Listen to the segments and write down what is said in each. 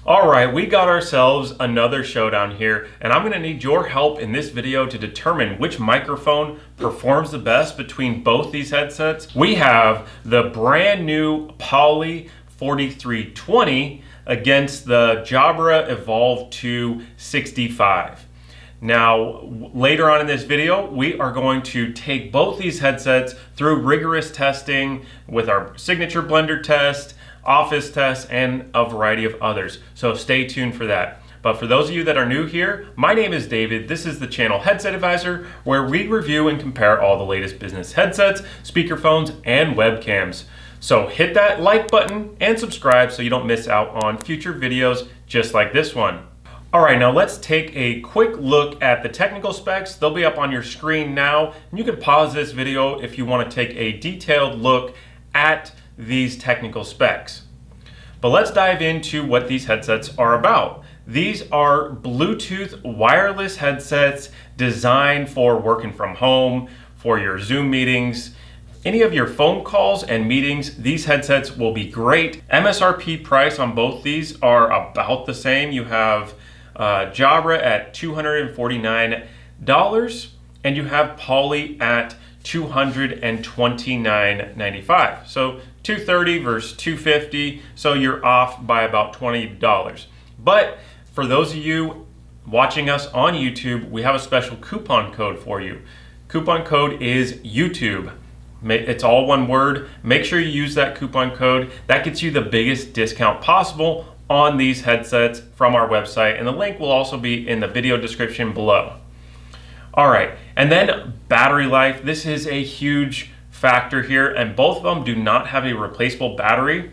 All right, we got ourselves another showdown here, and I'm gonna need your help in this video to determine which microphone performs the best between both these headsets. We have the brand new Poly 4320 against the Jabra Evolve2 65. Now, later on in this video, we are going to take both these headsets through rigorous testing with our signature blender test, office tests, and a variety of others. So stay tuned for that. But for those of you that are new here, my name is David. This is the channel Headset Advisor, where we review and compare all the latest business headsets, speakerphones, and webcams. So hit that like button and subscribe so you don't miss out on future videos just like this one. All right, now let's take a quick look at the technical specs. They'll be up on your screen now. And you can pause this video if you want to take a detailed look at these technical specs. But let's dive into what these headsets are about. These are Bluetooth wireless headsets designed for working from home, for your Zoom meetings, any of your phone calls and meetings. These headsets will be great. MSRP price on both these are about the same. You have Jabra at $249 and you have Poly at $229.95. So $230 versus $250, so you're off by about $20. But for those of you watching us on YouTube, we have a special coupon code for you. Coupon code is YouTube. It's all one word. Make sure you use that coupon code. That gets you the biggest discount possible on these headsets from our website, and the link will also be in the video description below. All right, and then battery life. This is a huge factor here, and both of them do not have a replaceable battery,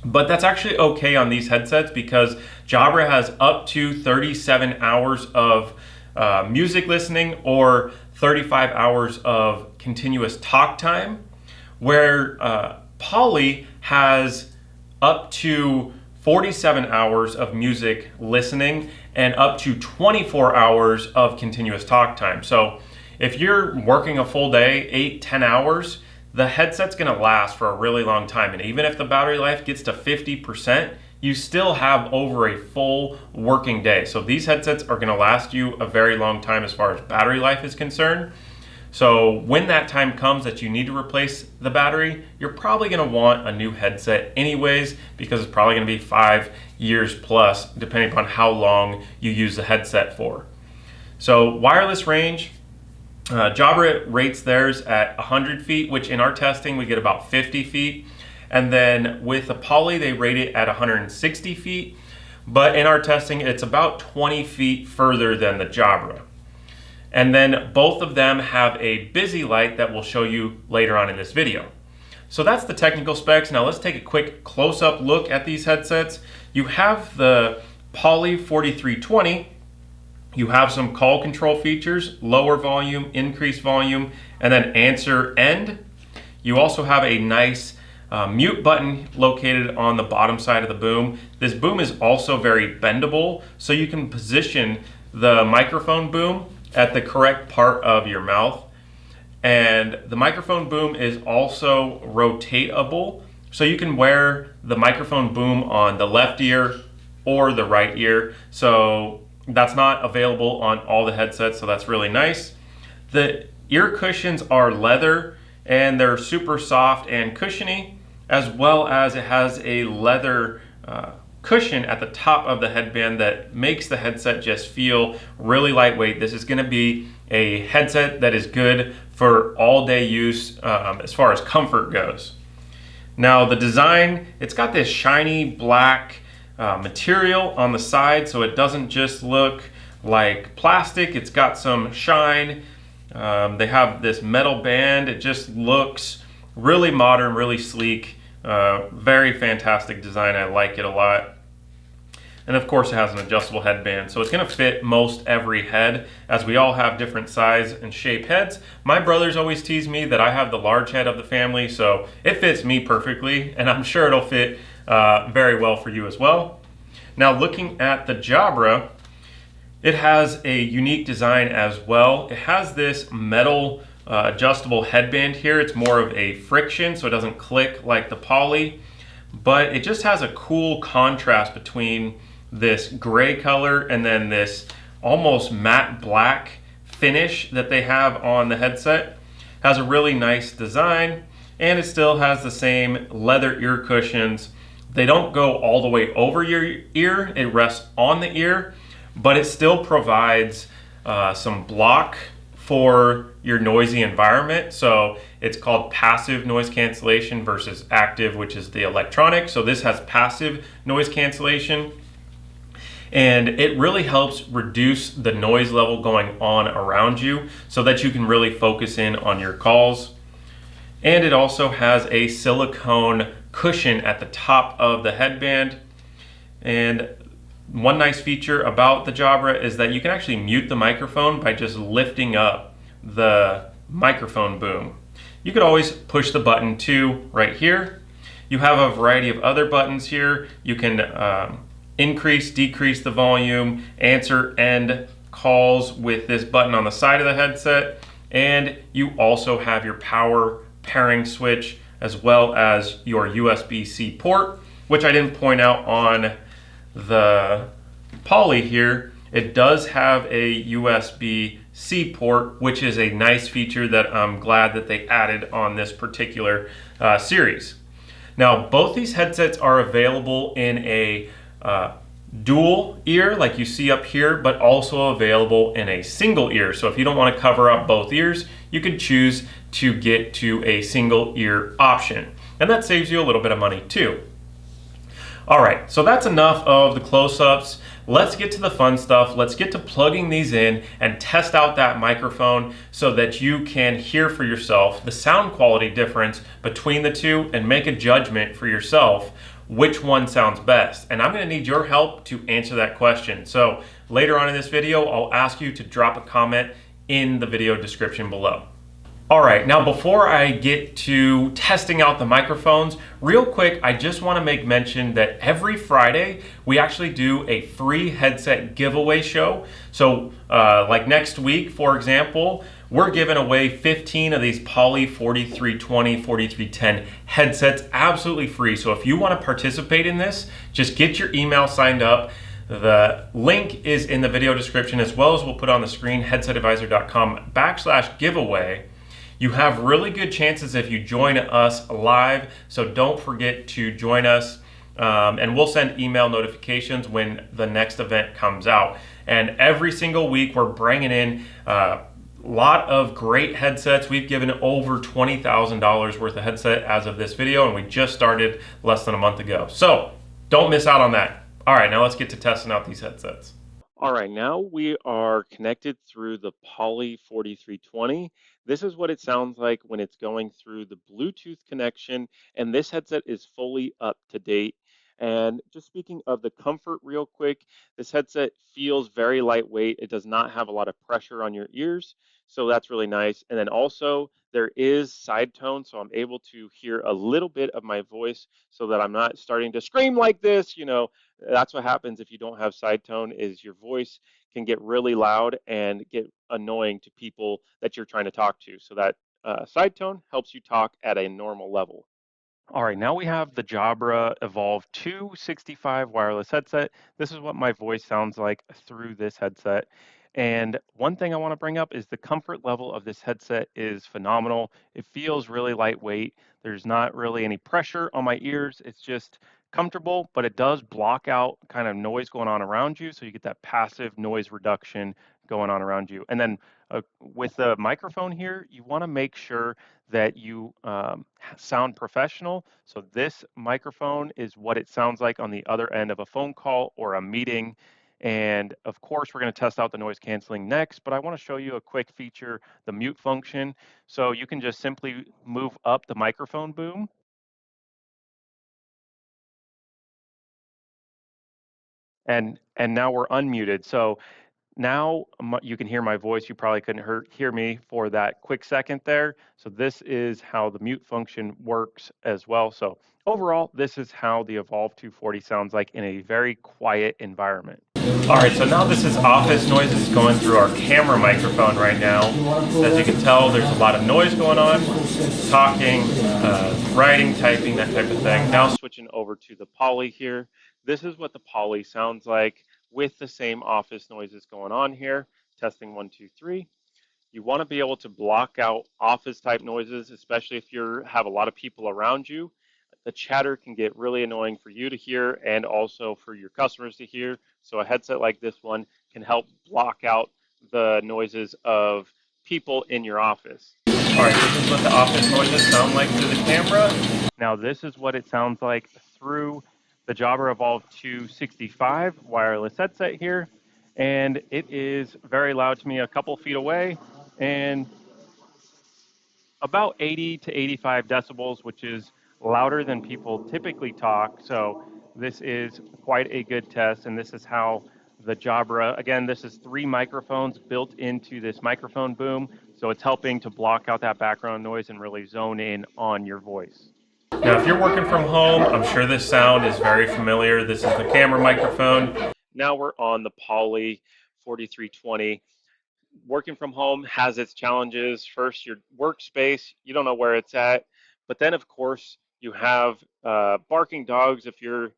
but that's actually okay on these headsets because Jabra has up to 37 hours of music listening or 35 hours of continuous talk time, where Poly has up to 47 hours of music listening and up to 24 hours of continuous talk time. So if you're working a full day, 8-10 hours, the headset's gonna last for a really long time. And even if the battery life gets to 50%, you still have over a full working day. So these headsets are gonna last you a very long time as far as battery life is concerned. So when that time comes that you need to replace the battery, you're probably gonna want a new headset anyways, because it's probably gonna be 5 years plus, depending upon how long you use the headset for. So wireless range, Jabra rates theirs at 100 feet, which in our testing, we get about 50 feet. And then with the Poly, they rate it at 160 feet. But in our testing, it's about 20 feet further than the Jabra. And then both of them have a busy light that we'll show you later on in this video. So that's the technical specs. Now let's take a quick close-up look at these headsets. You have the Poly 4320. You have some call control features, lower volume, increased volume, and then answer end. You also have a nice mute button located on the bottom side of the boom. This boom is also very bendable, so you can position the microphone boom at the correct part of your mouth. And the microphone boom is also rotatable, so you can wear the microphone boom on the left ear or the right ear. So that's not available on all the headsets, so that's really nice. The ear cushions are leather and they're super soft and cushiony, as well as it has a leather cushion at the top of the headband that makes the headset just feel really lightweight. This is gonna be a headset that is good for all day use as far as comfort goes. Now the design, it's got this shiny black material on the side, so it doesn't just look like plastic. It's got some shine. They have this metal band. It just looks really modern, really sleek. Very fantastic design. I like it a lot. And of course it has an adjustable headband, so it's gonna fit most every head, as we all have different size and shape heads. My brothers always tease me that I have the large head of the family, so it fits me perfectly, and I'm sure it'll fit very well for you as well. Now looking at the Jabra, it has a unique design as well. It has this metal adjustable headband here. It's more of a friction, so it doesn't click like the Poly, but it just has a cool contrast between this gray color and then this almost matte black finish that they have on the headset. Has a really nice design, and it still has the same leather ear cushions. They don't go all the way over your ear, it rests on the ear, but it still provides some block for your noisy environment. So it's called passive noise cancellation versus active, which is the electronic. So this has passive noise cancellation, and it really helps reduce the noise level going on around you so that you can really focus in on your calls. And it also has a silicone cushion at the top of the headband. And one nice feature about the Jabra is that you can actually mute the microphone by just lifting up the microphone boom. You could always push the button too right here. You have a variety of other buttons here. You can increase, decrease the volume, answer end calls with this button on the side of the headset. And you also have your power pairing switch as well as your USB-C port, which I didn't point out on the Poly here. It does have a USB-C port, which is a nice feature that I'm glad that they added on this particular series. Now, both these headsets are available in a dual ear like you see up here, but also available in a single ear. So if you don't want to cover up both ears, you can choose to get to a single ear option. And that saves you a little bit of money too. All right, so that's enough of the close-ups. Let's get to the fun stuff. Let's get to plugging these in and test out that microphone so that you can hear for yourself the sound quality difference between the two and make a judgment for yourself which one sounds best. And I'm gonna need your help to answer that question. So later on in this video, I'll ask you to drop a comment in the video description below. All right, now before I get to testing out the microphones, real quick, I just want to make mention that every Friday we actually do a free headset giveaway show. So like next week, for example, we're giving away 15 of these Poly 4320, 4310 headsets absolutely free. So if you want to participate in this, just get your email signed up. The link is in the video description, as well as we'll put on the screen, headsetadvisor.com/giveaway. You have really good chances if you join us live, so don't forget to join us, and we'll send email notifications when the next event comes out. And every single week we're bringing in a lot of great headsets. We've given over $20,000 worth of headset as of this video, and we just started less than a month ago. So don't miss out on that. All right, now let's get to testing out these headsets. All right, now we are connected through the Poly 4320. This is what it sounds like when it's going through the Bluetooth connection, and this headset is fully up to date. And just speaking of the comfort real quick, this headset feels very lightweight. It does not have a lot of pressure on your ears, so that's really nice. And then also there is side tone, so I'm able to hear a little bit of my voice so that I'm not starting to scream like this. You know, that's what happens if you don't have side tone, is your voice can get really loud and get annoying to people that you're trying to talk to. So that side tone helps you talk at a normal level. All right, now we have the Jabra Evolve2 65 wireless headset. This is what my voice sounds like through this headset. And one thing I want to bring up is the comfort level of this headset is phenomenal. It feels really lightweight. There's not really any pressure on my ears. It's just comfortable, but it does block out kind of noise going on around you. So you get that passive noise reduction going on around you. And then with the microphone here, you want to make sure that you sound professional. So this microphone is what it sounds like on the other end of a phone call or a meeting. And of course, we're going to test out the noise canceling next, but I want to show you a quick feature, the mute function. So you can just simply move up the microphone boom. And now we're unmuted. So now you can hear my voice. You probably couldn't hear me for that quick second there. So this is how the mute function works as well. So overall, this is how the Evolve 240 sounds like in a very quiet environment. All right, so now this is office noise. It's going through our camera microphone right now. As you can tell, there's a lot of noise going on, talking, writing, typing, that type of thing. Now switching over to the Poly here. This is what the Poly sounds like with the same office noises going on here. Testing 1, 2, 3. You want to be able to block out office type noises, especially if you have a lot of people around you. The chatter can get really annoying for you to hear and also for your customers to hear. So a headset like this one can help block out the noises of people in your office. All right, this is what the office noises sound like through the camera. Now this is what it sounds like through the Jabra Evolve2 65 wireless headset here. And it is very loud to me a couple feet away and about 80 to 85 decibels, which is louder than people typically talk. So this is quite a good test, and this is how the Jabra, again, this is 3 microphones built into this microphone boom, so it's helping to block out that background noise and really zone in on your voice. Now, if you're working from home, I'm sure this sound is very familiar. This is the camera microphone. Now we're on the Poly 4320. Working from home has its challenges. First, your workspace, you don't know where it's at. But then, of course, you have barking dogs if your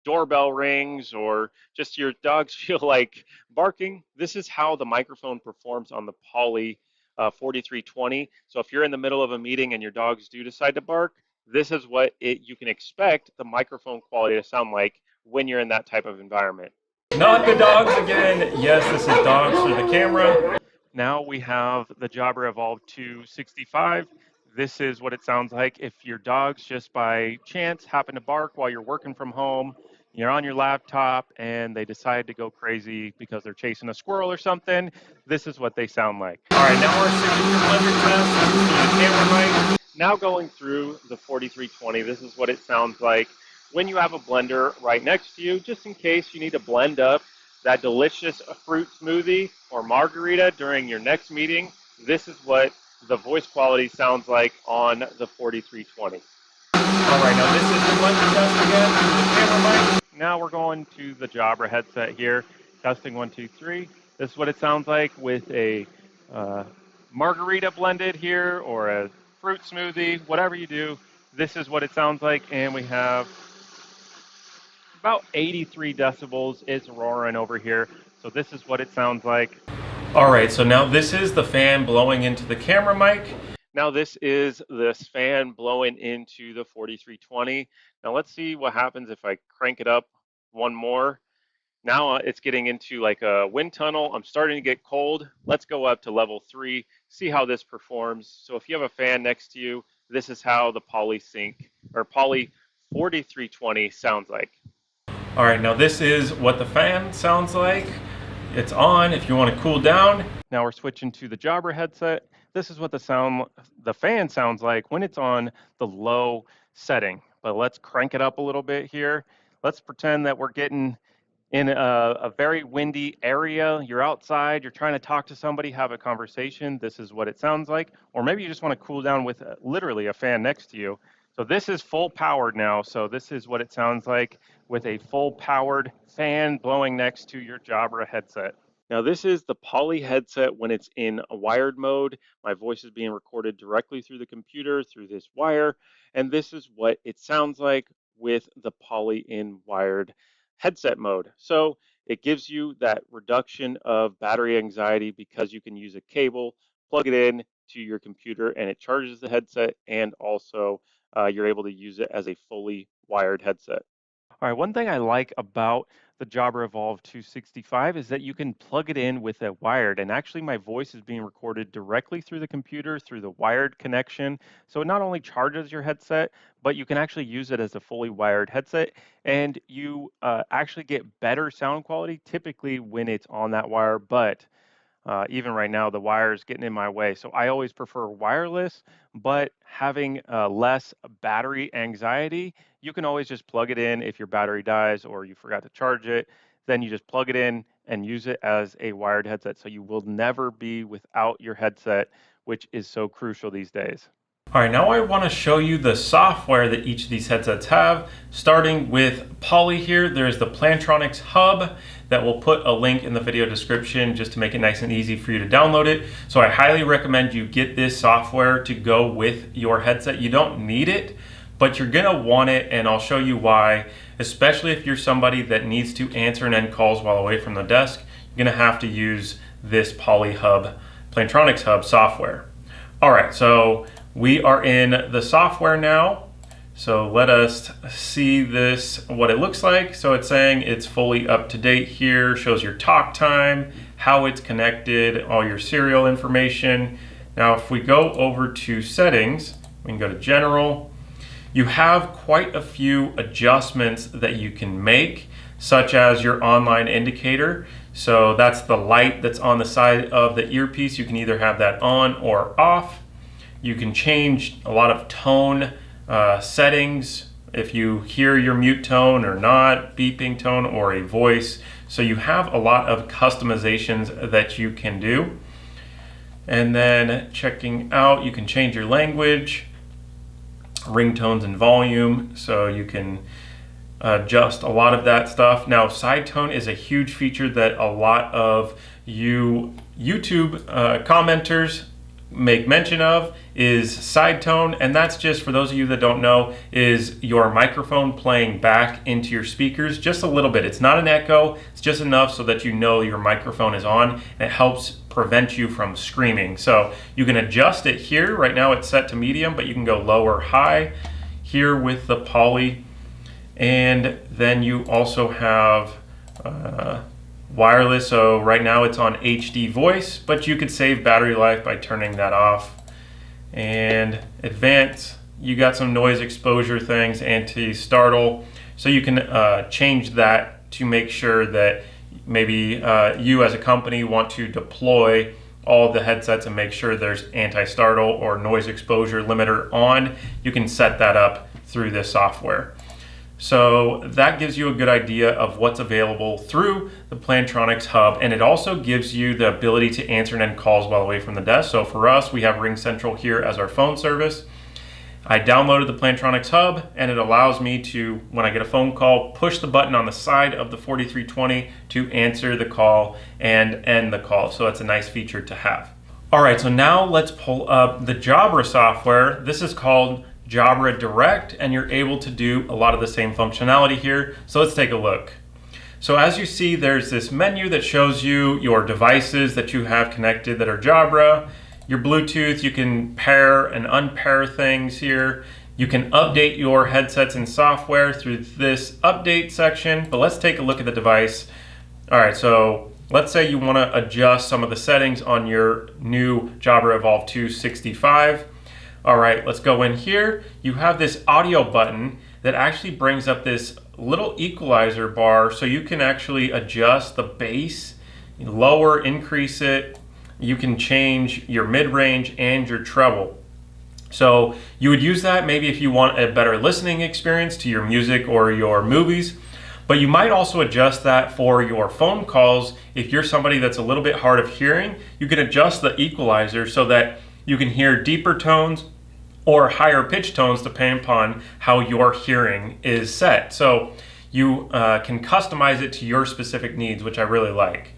doorbell rings or just your dogs feel like barking. This is how the microphone performs on the Poly 4320. So if you're in the middle of a meeting and your dogs do decide to bark, this is what you can expect the microphone quality to sound like when you're in that type of environment. Not the dogs again. Yes, this is dogs for the camera. Now we have the Jabra Evolve2 65. This is what it sounds like if your dogs just by chance happen to bark while you're working from home. You're on your laptop and they decide to go crazy because they're chasing a squirrel or something. This is what they sound like. All right, now our signature blender test through the camera mic. Now going through the 4320, this is what it sounds like when you have a blender right next to you, just in case you need to blend up that delicious fruit smoothie or margarita during your next meeting. This is what the voice quality sounds like on the 4320. All right, now this is the blender test again through the camera mic. Now we're going to the Jabra headset here, testing 1, 2, 3. This is what it sounds like with a margarita blended here or a fruit smoothie, whatever you do. This is what it sounds like, and we have about 83 decibels. It's roaring over here. So this is what it sounds like. All right, so now this is the fan blowing into the camera mic. Now this is this fan blowing into the 4320. Now let's see what happens if I crank it up one more. Now it's getting into like a wind tunnel. I'm starting to get cold. Let's go up to level 3, see how this performs. So if you have a fan next to you, this is how the Poly 4320 sounds like. All right, now this is what the fan sounds like. It's on if you want to cool down. Now we're switching to the Jabra headset. This is what the fan sounds like when it's on the low setting. But let's crank it up a little bit here. Let's pretend that we're getting in a very windy area. You're outside, you're trying to talk to somebody, have a conversation. This is what it sounds like. Or maybe you just want to cool down with literally a fan next to you. So this is full powered now. So this is what it sounds like with a full powered fan blowing next to your Jabra headset. Now this is the Poly headset when it's in a wired mode. My voice is being recorded directly through the computer through this wire. And this is what it sounds like with the Poly in wired headset mode. So it gives you that reduction of battery anxiety because you can use a cable, plug it in to your computer, and it charges the headset, and also you're able to use it as a fully wired headset. All right, one thing I like about the Jabra Evolve2 65 is that you can plug it in with a wired, and actually my voice is being recorded directly through the computer through the wired connection. So it not only charges your headset, but you can actually use it as a fully wired headset, and you actually get better sound quality typically when it's on that wire, but even right now, the wire is getting in my way. So I always prefer wireless, but having less battery anxiety, you can always just plug it in if your battery dies or you forgot to charge it. Then you just plug it in and use it as a wired headset. So you will never be without your headset, which is so crucial these days. All right, now I want to show you the software that each of these headsets have. Starting with Poly here, there's the Plantronics Hub that will put a link in the video description just to make it nice and easy for you to download it. So I highly recommend you get this software to go with your headset. You don't need it, but you're gonna want it, and I'll show you why, especially if you're somebody that needs to answer and end calls while away from the desk. You're gonna have to use this Poly Hub, Plantronics Hub software. All right, so we are in the software now. So let us see this, what it looks like. So it's saying it's fully up to date here, shows your talk time, how it's connected, all your serial information. Now, if we go over to settings, we can go to general. You have quite a few adjustments that you can make, such as your online indicator. So that's the light that's on the side of the earpiece. You can either have that on or off. You can change a lot of tone settings, if you hear your mute tone or not, beeping tone or a voice. So you have a lot of customizations that you can do. And then checking out, you can change your language, ringtones and volume, so you can adjust a lot of that stuff. Now, side tone is a huge feature that a lot of you YouTube commenters make mention of, is side tone, and that's just, for those of you that don't know, is your microphone playing back into your speakers just a little bit. It's not an echo, it's just enough so that you know your microphone is on, and it helps prevent you from screaming. So you can adjust it here. Right now it's set to medium, but you can go low or high here with the Poly. And then you also have wireless, so right now it's on HD voice, but you could save battery life by turning that off. And advanced, you got some noise exposure things, anti-startle, so you can change that to make sure that maybe you as a company want to deploy all the headsets and make sure there's anti-startle or noise exposure limiter on. You can set that up through this software. So that gives you a good idea of what's available through the Plantronics Hub, and it also gives you the ability to answer and end calls while away from the desk. So for us, we have RingCentral here as our phone service. I downloaded the Plantronics Hub, and it allows me to, when I get a phone call, push the button on the side of the 4320 to answer the call and end the call. So that's a nice feature to have. All right, so now let's pull up the Jabra software. This is called Jabra Direct, and you're able to do a lot of the same functionality here. So let's take a look. So as you see, there's this menu that shows you your devices that you have connected that are Jabra, your Bluetooth. You can pair and unpair things here. You can update your headsets and software through this update section, but let's take a look at the device. All right, so let's say you want to adjust some of the settings on your new Jabra Evolve2 65. All right, let's go in here. You have this audio button that actually brings up this little equalizer bar, so you can actually adjust the bass, lower, increase it. You can change your mid-range and your treble. So you would use that maybe if you want a better listening experience to your music or your movies, but you might also adjust that for your phone calls. If you're somebody that's a little bit hard of hearing, you can adjust the equalizer so that you can hear deeper tones or higher pitch tones depending upon how your hearing is set. So you can customize it to your specific needs, which I really like.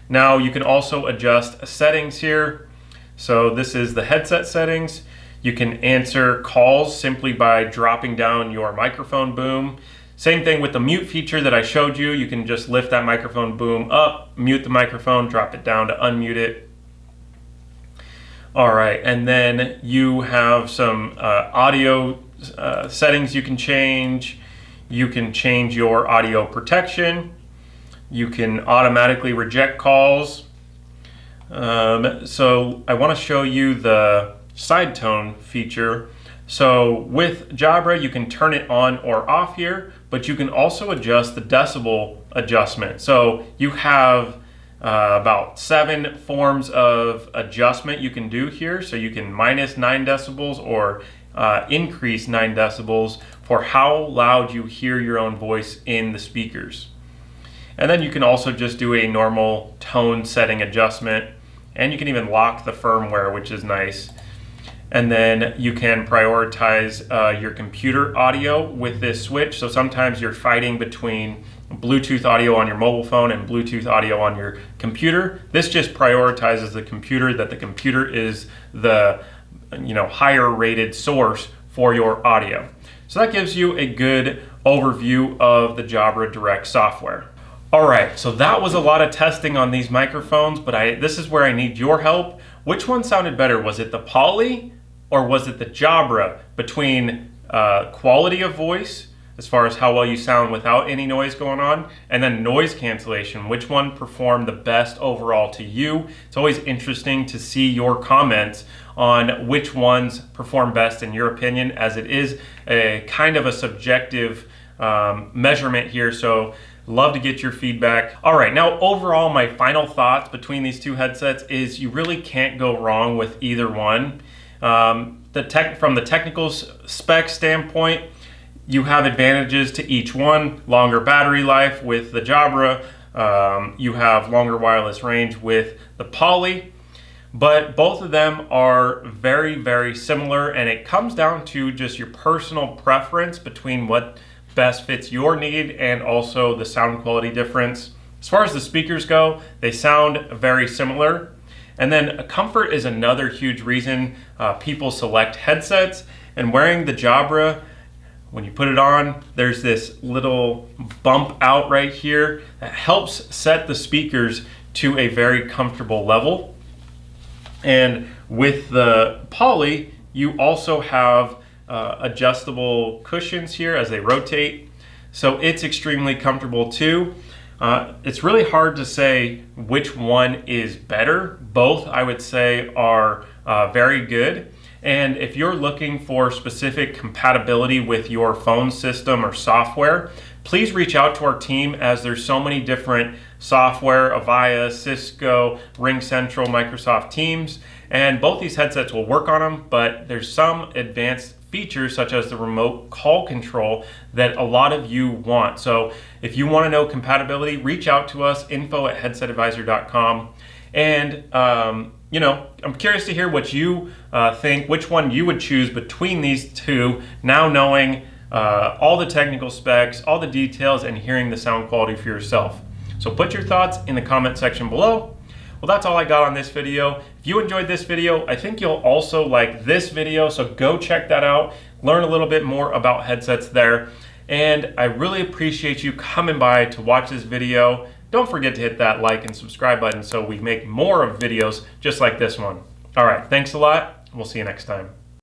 Now you can also adjust settings here. So this is the headset settings. You can answer calls simply by dropping down your microphone boom. Same thing with the mute feature that I showed you. You can just lift that microphone boom up, mute the microphone, drop it down to unmute it. All right, and then you have some audio settings you can change. You can change your audio protection. You can automatically reject calls. So I want to show you the side tone feature. So with Jabra, you can turn it on or off here, but you can also adjust the decibel adjustment. So you have about 7 forms of adjustment you can do here. So you can minus 9 decibels or increase 9 decibels for how loud you hear your own voice in the speakers. And then you can also just do a normal tone setting adjustment, and you can even lock the firmware, which is nice. And then you can prioritize your computer audio with this switch. So sometimes you're fighting between Bluetooth audio on your mobile phone and Bluetooth audio on your computer. This just prioritizes the computer, that the computer is the higher rated source for your audio. So that gives you a good overview of the Jabra Direct software. All right, so that was a lot of testing on these microphones, but this is where I need your help. Which one sounded better? Was it the Poly or was it the Jabra? Between quality of voice, as far as how well you sound without any noise going on, and then noise cancellation, which one performed the best overall to you? It's always interesting to see your comments on which ones perform best in your opinion, as it is a kind of a subjective measurement here. So love to get your feedback. All right, now overall, my final thoughts between these two headsets is you really can't go wrong with either one. From the technical spec standpoint, you have advantages to each one. Longer battery life with the Jabra, you have longer wireless range with the Poly, but both of them are very, very similar, and it comes down to just your personal preference between what best fits your need and also the sound quality difference. As far as the speakers go, they sound very similar. And then comfort is another huge reason people select headsets. And wearing the Jabra, when you put it on, there's this little bump out right here that helps set the speakers to a very comfortable level. And with the Poly, you also have adjustable cushions here as they rotate, so it's extremely comfortable too. It's really hard to say which one is better. Both, I would say, are very good. And if you're looking for specific compatibility with your phone system or software, please reach out to our team, as there's so many different software: Avaya, Cisco, RingCentral, Microsoft Teams, and both these headsets will work on them, but there's some advanced features such as the remote call control that a lot of you want. So if you want to know compatibility, reach out to us, info@headsetadvisor.com. And I'm curious to hear what you think, which one you would choose between these two, now knowing all the technical specs, all the details, and hearing the sound quality for yourself. So put your thoughts in the comment section below. Well, that's all I got on this video. If you enjoyed this video, I think you'll also like this video, so go check that out. Learn a little bit more about headsets there. And I really appreciate you coming by to watch this video. Don't forget to hit that like and subscribe button so we make more of videos just like this one. All right, thanks a lot. We'll see you next time.